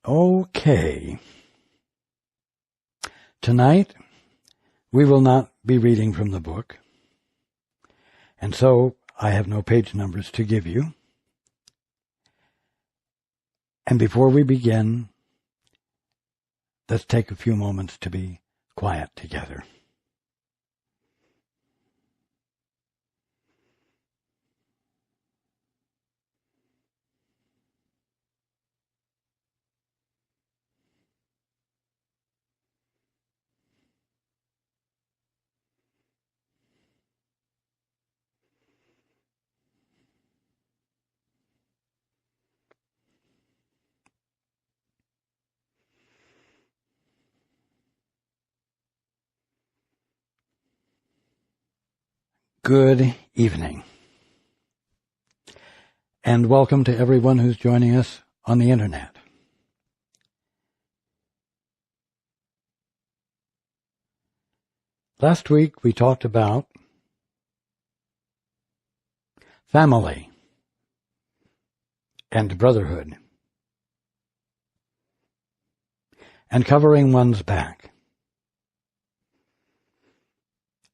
Okay. Tonight, we will not be reading from the book, and so I have no page numbers to give you. And before we begin, let's take a few moments to be quiet together. Good evening, and welcome to everyone who's joining us on the internet. Last week we talked about family and brotherhood and covering one's back.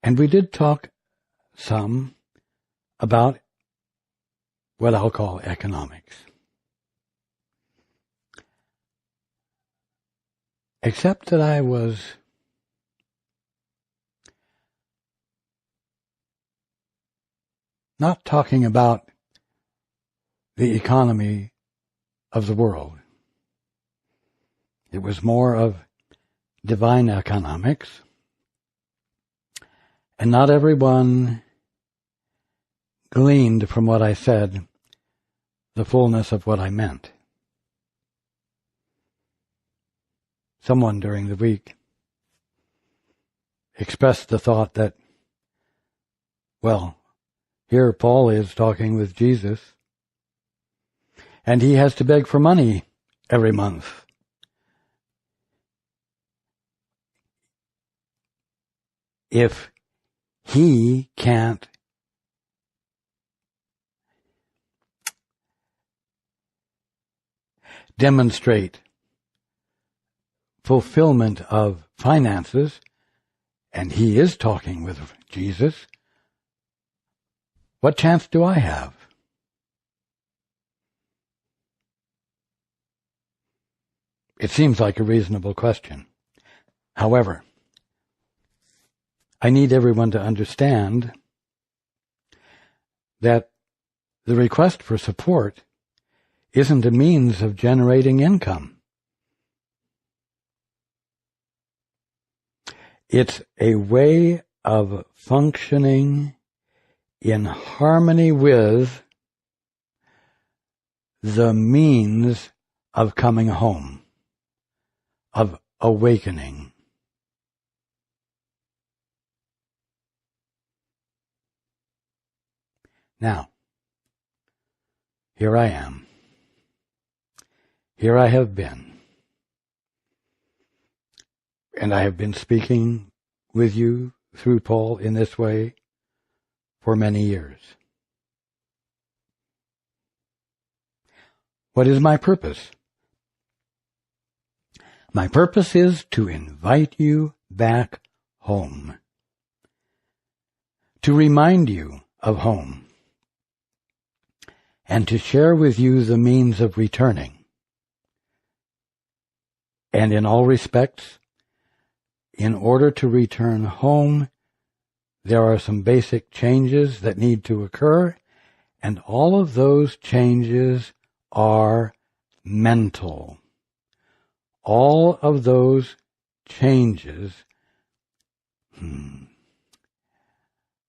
And we did talk some about what I'll call economics. Except that I was not talking about the economy of the world. It was more of divine economics, and not everyone gleaned from what I said the fullness of what I meant. Someone during the week expressed the thought that, well, here Paul is talking with Jesus, and he has to beg for money every month. If he can't demonstrate fulfillment of finances, and he is talking with Jesus, what chance do I have? It seems like a reasonable question. However, I need everyone to understand that the request for support isn't a means of generating income. It's a way of functioning in harmony with the means of coming home, of awakening. Now, here I am. Here I have been. And I have been speaking with you through Paul in this way for many years. What is my purpose? My purpose is to invite you back home, to remind you of home, and to share with you the means of returning. And in all respects, in order to return home, there are some basic changes that need to occur, and all of those changes are mental. All of those changes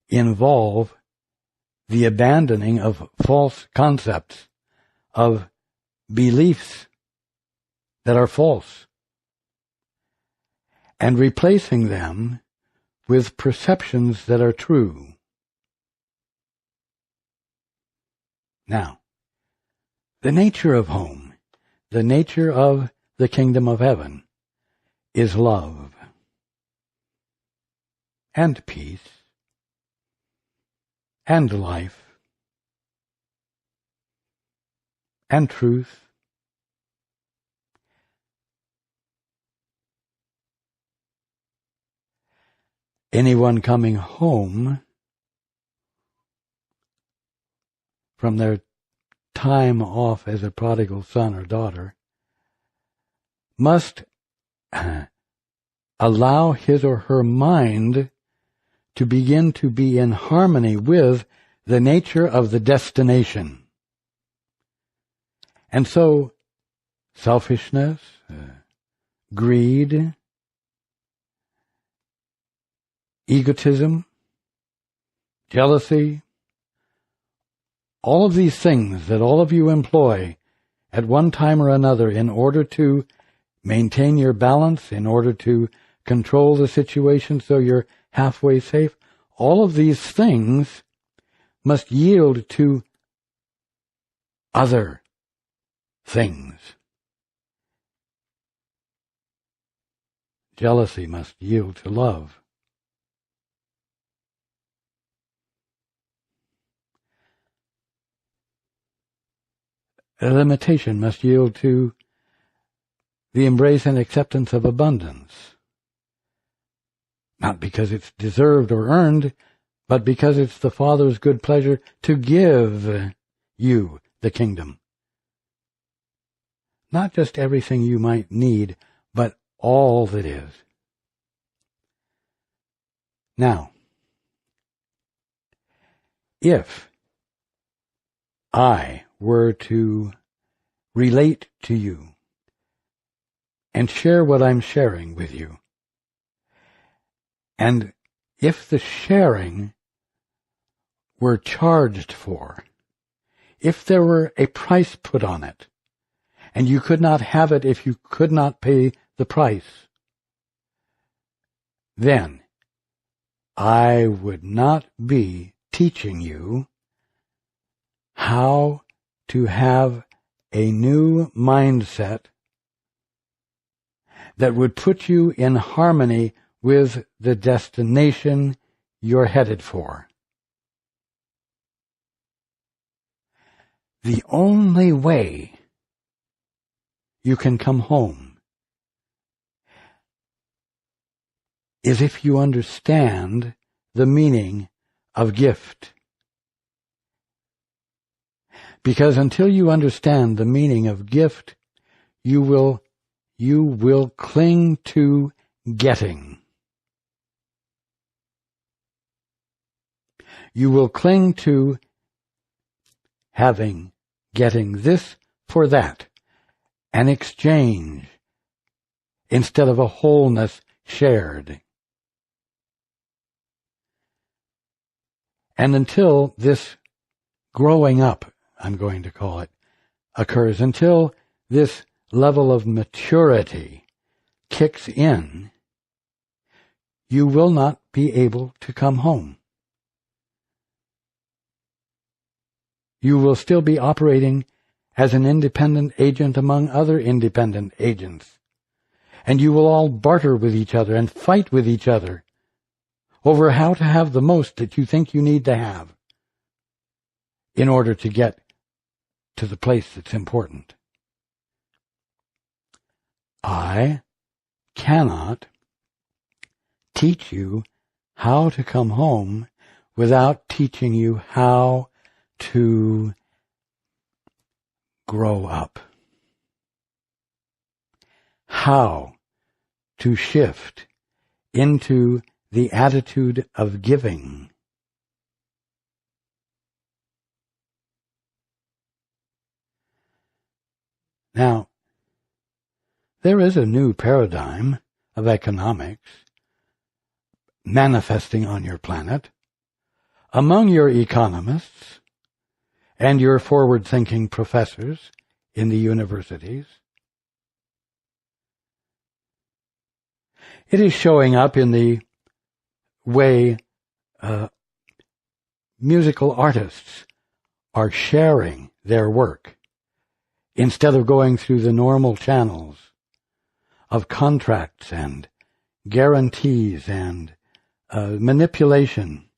involve the abandoning of false concepts, of beliefs that are false, and replacing them with perceptions that are true. Now, the nature of home, the nature of the kingdom of heaven, is love and peace and life and truth anyone coming home from their time off as a prodigal son or daughter must allow his or her mind to begin to be in harmony with the nature of the destination. And so, selfishness, greed, egotism, jealousy, all of these things that all of you employ at one time or another in order to maintain your balance, in order to control the situation so you're halfway safe, all of these things must yield to other things. Jealousy must yield to love. A limitation must yield to the embrace and acceptance of abundance. Not because it's deserved or earned, but because it's the Father's good pleasure to give you the kingdom. Not just everything you might need, but all that is. Now, if I were to relate to you and share what I'm sharing with you, and if the sharing were charged for, if there were a price put on it, and you could not have it if you could not pay the price, then I would not be teaching you how to have a new mindset that would put you in harmony with the destination you're headed for. The only way you can come home is if you understand the meaning of gift. Because until you understand the meaning of gift, you will cling to getting. You will cling to getting this for that, an exchange, instead of a wholeness shared. And until this growing up, I'm going to call it, occurs, until this level of maturity kicks in, you will not be able to come home. You will still be operating as an independent agent among other independent agents. And you will all barter with each other and fight with each other over how to have the most that you think you need to have in order to get to the place that's important. I cannot teach you how to come home without teaching you how to grow up, how to shift into the attitude of giving. Now, there is a new paradigm of economics manifesting on your planet among your economists and your forward-thinking professors in the universities. It is showing up in the way musical artists are sharing their work instead of going through the normal channels of contracts and guarantees and manipulation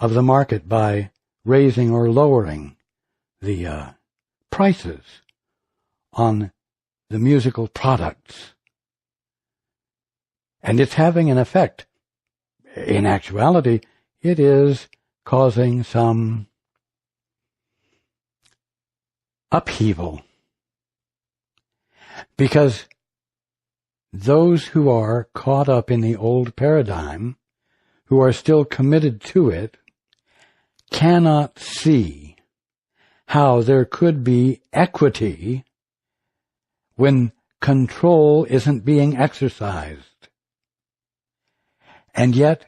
of the market by raising or lowering the prices on the musical products. And it's having an effect in actuality, it is causing some upheaval. Because those who are caught up in the old paradigm, who are still committed to it, cannot see how there could be equity when control isn't being exercised. And yet,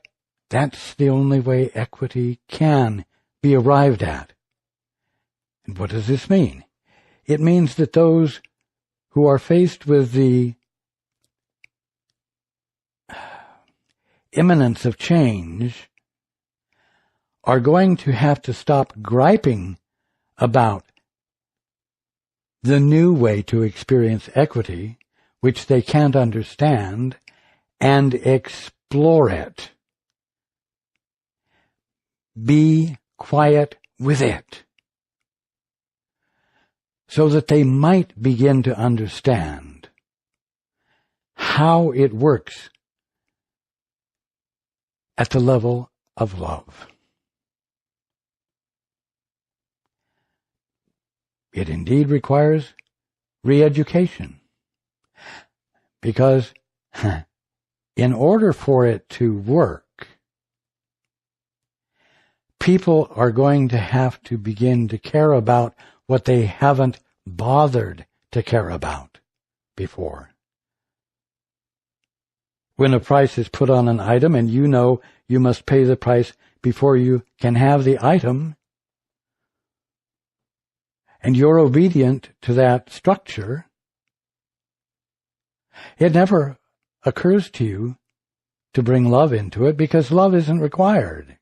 that's the only way equity can be arrived at. And what does this mean? It means that those who are faced with the imminence of change are going to have to stop griping about the new way to experience equity, which they can't understand, and explore it. Be quiet with it, so that they might begin to understand how it works at the level of love. It indeed requires re-education, because in order for it to work, people are going to have to begin to care about what they haven't bothered to care about before. When a price is put on an item and you know you must pay the price before you can have the item, and you're obedient to that structure, it never occurs to you to bring love into it, because love isn't required.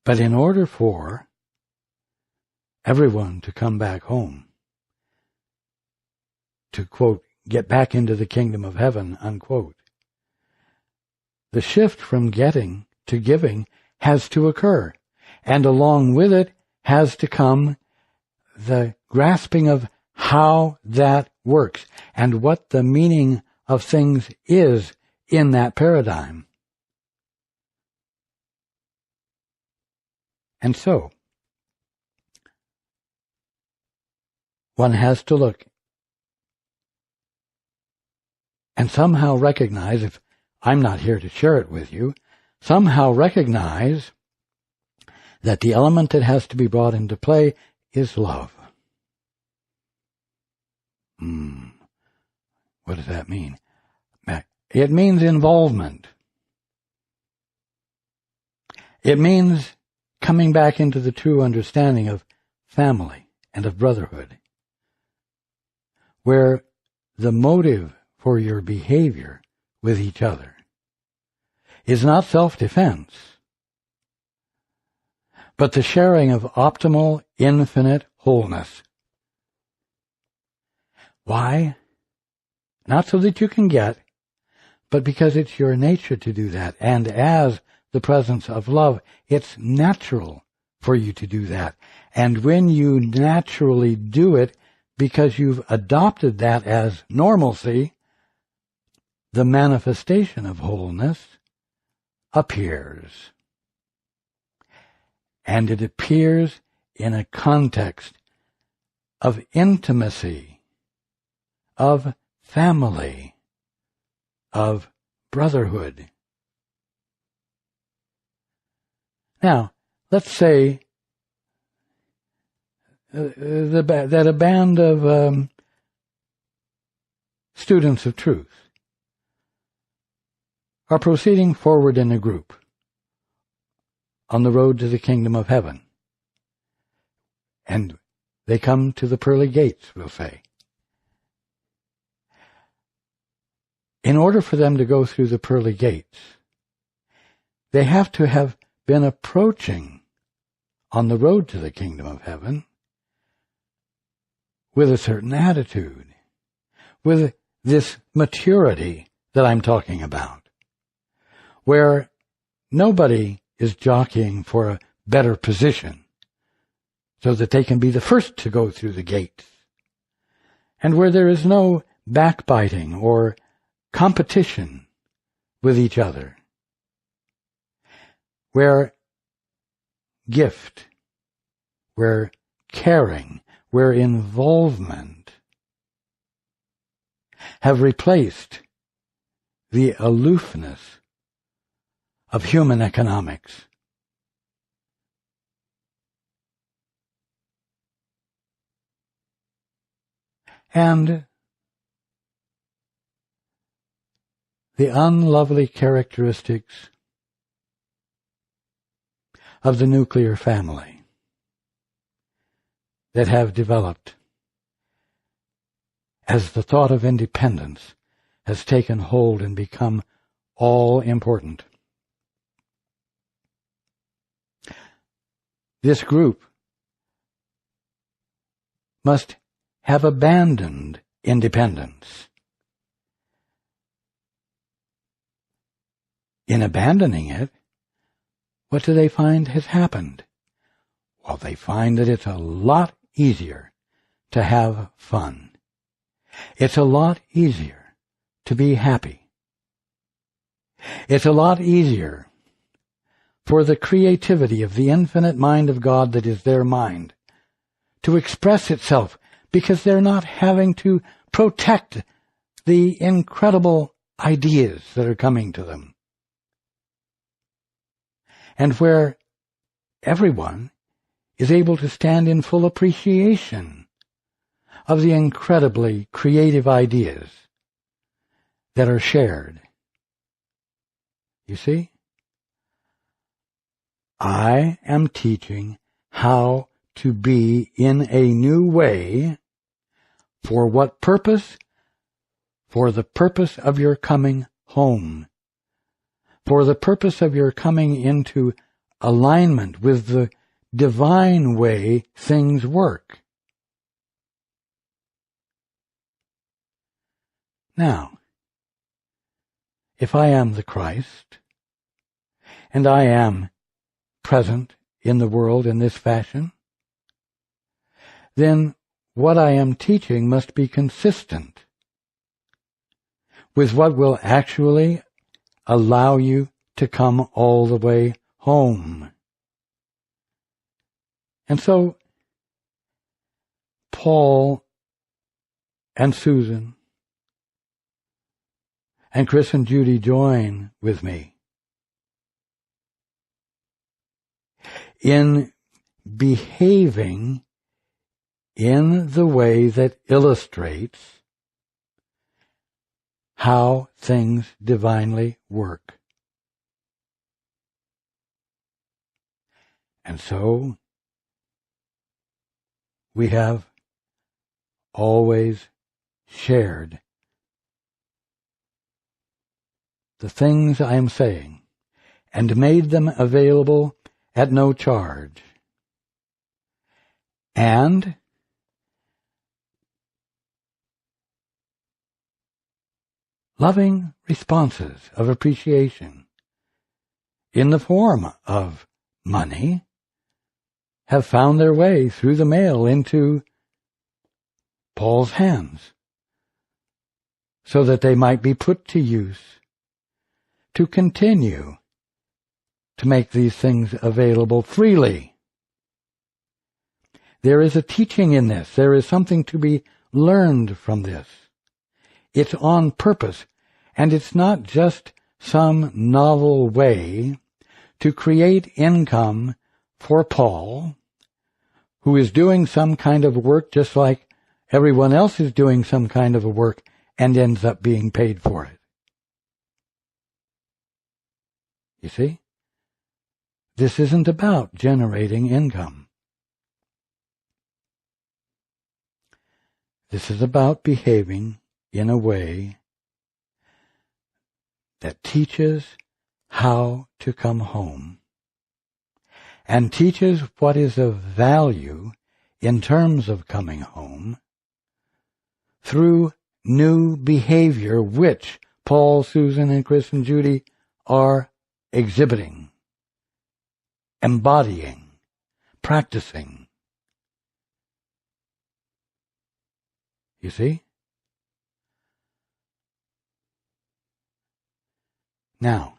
But in order for everyone to come back home, to, quote, get back into the kingdom of heaven, unquote, the shift from getting to giving has to occur. And along with it has to come the grasping of how that works and what the meaning of things is in that paradigm. And so, one has to look and somehow recognize, if I'm not here to share it with you, somehow recognize that the element that has to be brought into play is love. What does that mean? It means involvement. It means coming back into the true understanding of family and of brotherhood, where the motive for your behavior with each other is not self-defense, but the sharing of optimal, infinite wholeness. Why? Not so that you can get, but because it's your nature to do that. And as the presence of love, it's natural for you to do that. And when you naturally do it, because you've adopted that as normalcy, the manifestation of wholeness appears. And it appears in a context of intimacy, of family, of brotherhood. Now, let's say that a band of students of truth are proceeding forward in a group on the road to the kingdom of heaven. And they come to the pearly gates, we'll say. In order for them to go through the pearly gates, they have to have been approaching on the road to the kingdom of heaven with a certain attitude, with this maturity that I'm talking about, where nobody is jockeying for a better position so that they can be the first to go through the gates, and where there is no backbiting or competition with each other, where gift, where caring, where involvement have replaced the aloofness of human economics. And the unlovely characteristics of the nuclear family that have developed as the thought of independence has taken hold and become all important. This group must have abandoned independence. In abandoning it, what do they find has happened? Well, they find that it's a lot easier to have fun. It's a lot easier to be happy. It's a lot easier for the creativity of the infinite mind of God that is their mind to express itself, because they're not having to protect the incredible ideas that are coming to them. And where everyone is able to stand in full appreciation of the incredibly creative ideas that are shared. You see? I am teaching how to be in a new way. For what purpose? For the purpose of your coming home. For the purpose of your coming into alignment with the divine way things work. Now, if I am the Christ, and I am present in the world in this fashion, then what I am teaching must be consistent with what will actually allow you to come all the way home. And so, Paul and Susan and Chris and Judy join with me in behaving in the way that illustrates how things divinely work. And so, we have always shared the things I am saying and made them available at no charge. And loving responses of appreciation in the form of money have found their way through the mail into Paul's hands so that they might be put to use to continue to make these things available freely. There is a teaching in this. There is something to be learned from this. It's on purpose, and it's not just some novel way to create income for Paul, who is doing some kind of work just like everyone else is doing some kind of a work and ends up being paid for it. You see? This isn't about generating income. This is about behaving in a way that teaches how to come home and teaches what is of value in terms of coming home through new behavior which Paul, Susan, and Chris and Judy are exhibiting, embodying, practicing. You see? Now,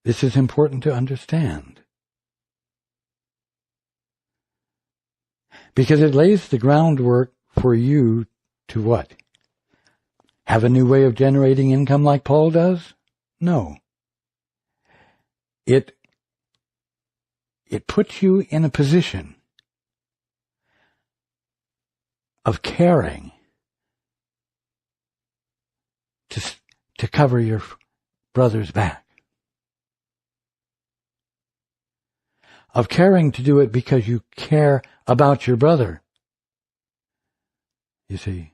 this is important to understand, because it lays the groundwork for you to what? Have a new way of generating income like Paul does? No. It puts you in a position of caring to cover your brother's back. Of caring to do it because you care about your brother. You see,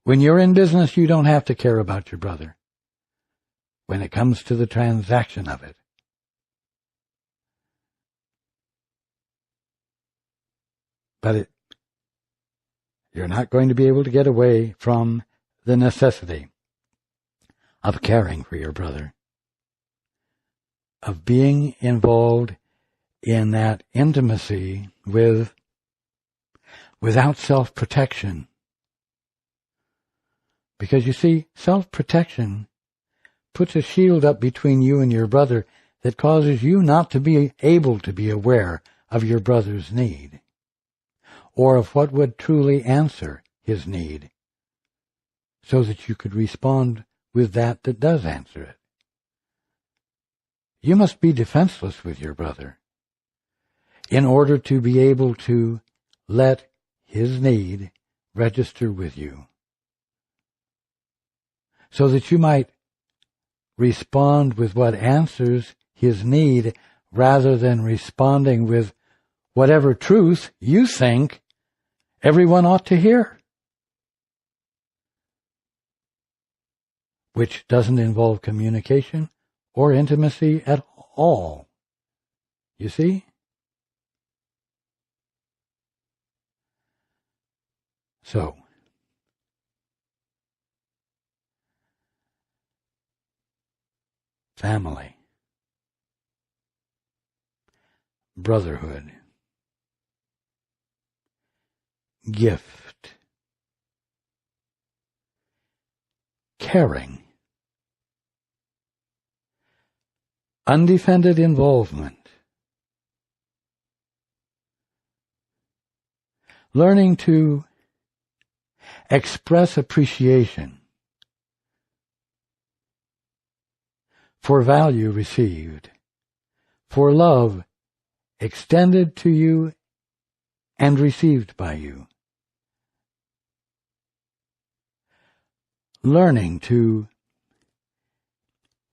when you're in business, you don't have to care about your brother when it comes to the transaction of it. But you're not going to be able to get away from the necessity of caring for your brother, of being involved in that intimacy without self-protection. Because you see, self-protection puts a shield up between you and your brother that causes you not to be able to be aware of your brother's need, or of what would truly answer his need, so that you could respond with that does answer it. You must be defenseless with your brother in order to be able to let his need register with you, so that you might respond with what answers his need rather than responding with whatever truth you think everyone ought to hear, which doesn't involve communication or intimacy at all. You see? So, family, brotherhood, gift, caring, undefended involvement, learning to express appreciation for value received, for love extended to you and received by you. Learning to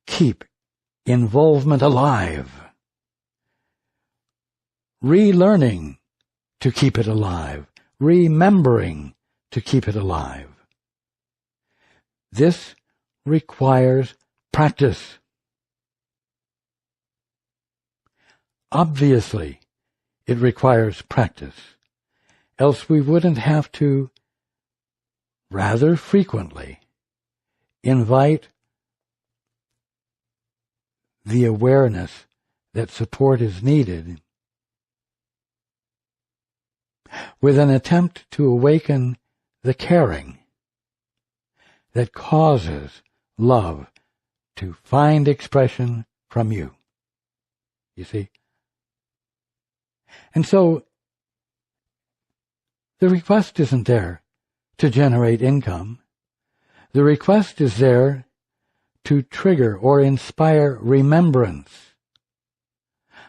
keep involvement alive. Relearning to keep it alive. Remembering to keep it alive. This requires practice. Obviously, it requires practice, else we wouldn't have to rather frequently invite the awareness that support is needed with an attempt to awaken the caring that causes love to find expression from you. You see? And so, the request isn't there to generate income. The request is there to trigger or inspire remembrance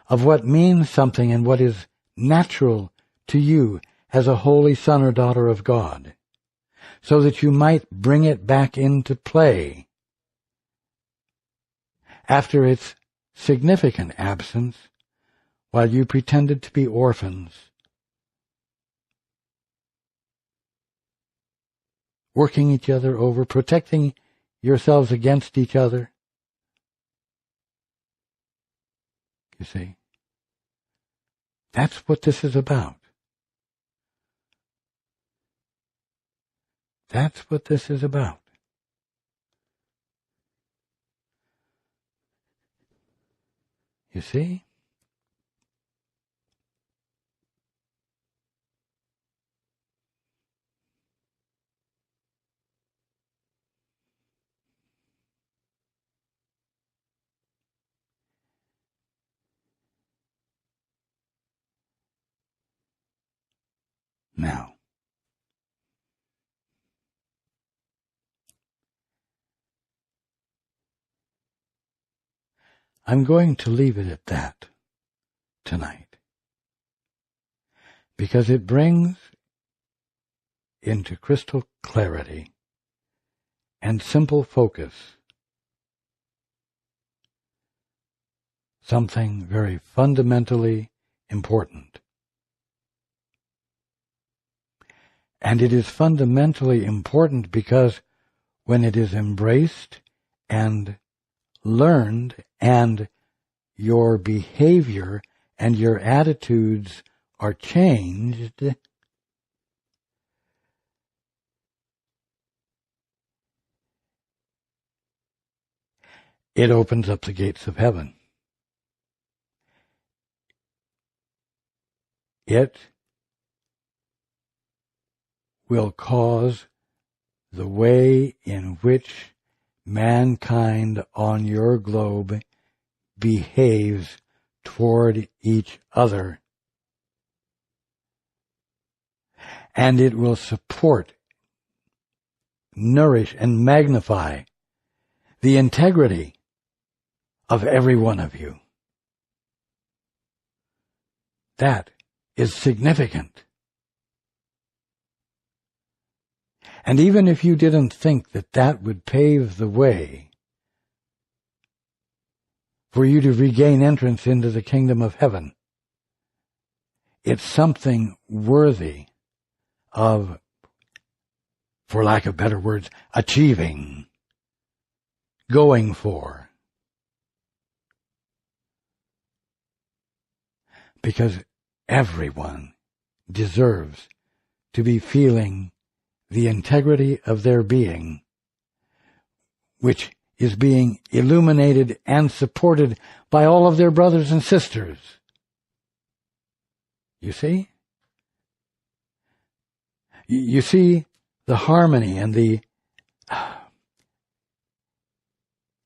of what means something and what is natural to you as a holy son or daughter of God, so that you might bring it back into play after its significant absence while you pretended to be orphans, working each other over, protecting yourselves against each other. You see, that's what this is about. That's what this is about. You see? now. I'm going to leave it at that tonight, because it brings into crystal clarity and simple focus something very fundamentally important. And it is fundamentally important because when it is embraced and learned, and your behavior and your attitudes are changed, it opens up the gates of heaven. It will cause the way in which mankind on your globe behaves toward each other. And it will support, nourish, and magnify the integrity of every one of you. That is significant. And even if you didn't think that that would pave the way for you to regain entrance into the kingdom of heaven, it's something worthy of, for lack of better words, achieving, going for. Because everyone deserves to be feeling the integrity of their being, which is being illuminated and supported by all of their brothers and sisters. You see? You see the harmony and the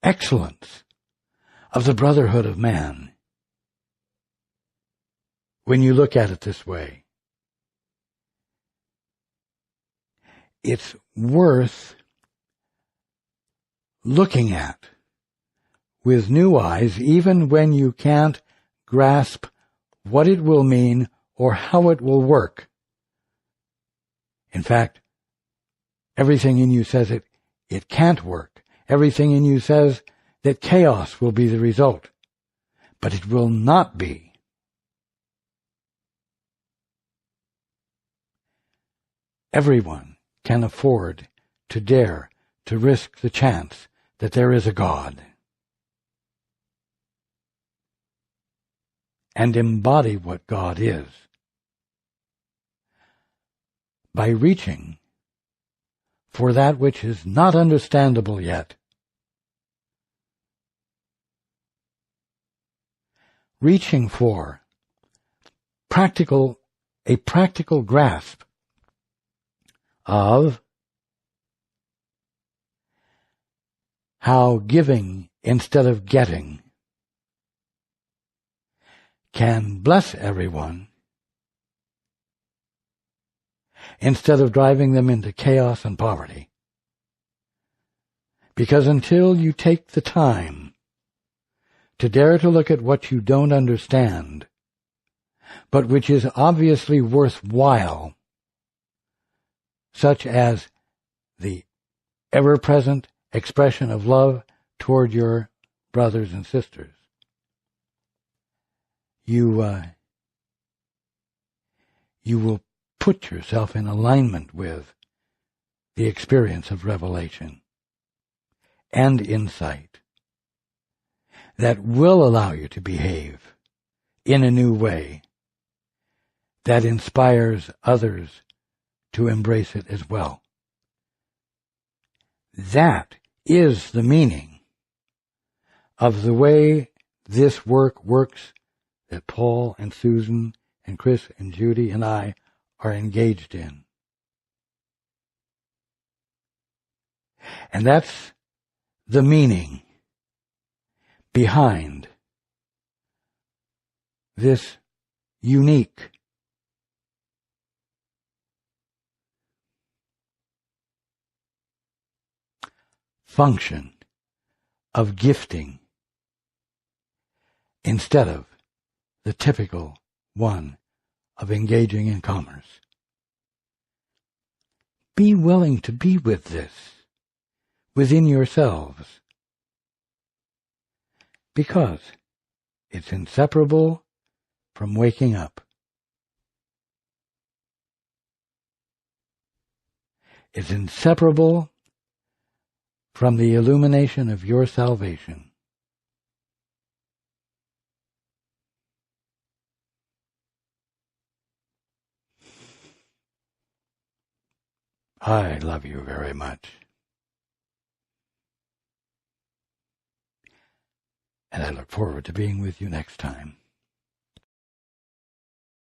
excellence of the brotherhood of man when you look at it this way. It's worth looking at with new eyes, even when you can't grasp what it will mean or how it will work. In fact, everything in you says it can't work. Everything in you says that chaos will be the result. But it will not be. Everyone can afford to dare to risk the chance that there is a God and embody what God is by reaching for that which is not understandable yet, reaching for a practical grasp of how giving instead of getting can bless everyone instead of driving them into chaos and poverty. Because until you take the time to dare to look at what you don't understand, but which is obviously worthwhile, such as the ever-present expression of love toward your brothers and sisters, you will put yourself in alignment with the experience of revelation and insight that will allow you to behave in a new way that inspires others to embrace it as well. That is the meaning of the way this work works that Paul and Susan and Chris and Judy and I are engaged in. And that's the meaning behind this unique function of gifting instead of the typical one of engaging in commerce. Be willing to be with this within yourselves, because it's inseparable from waking up. It's inseparable from the illumination of your salvation. I love you very much. And I look forward to being with you next time.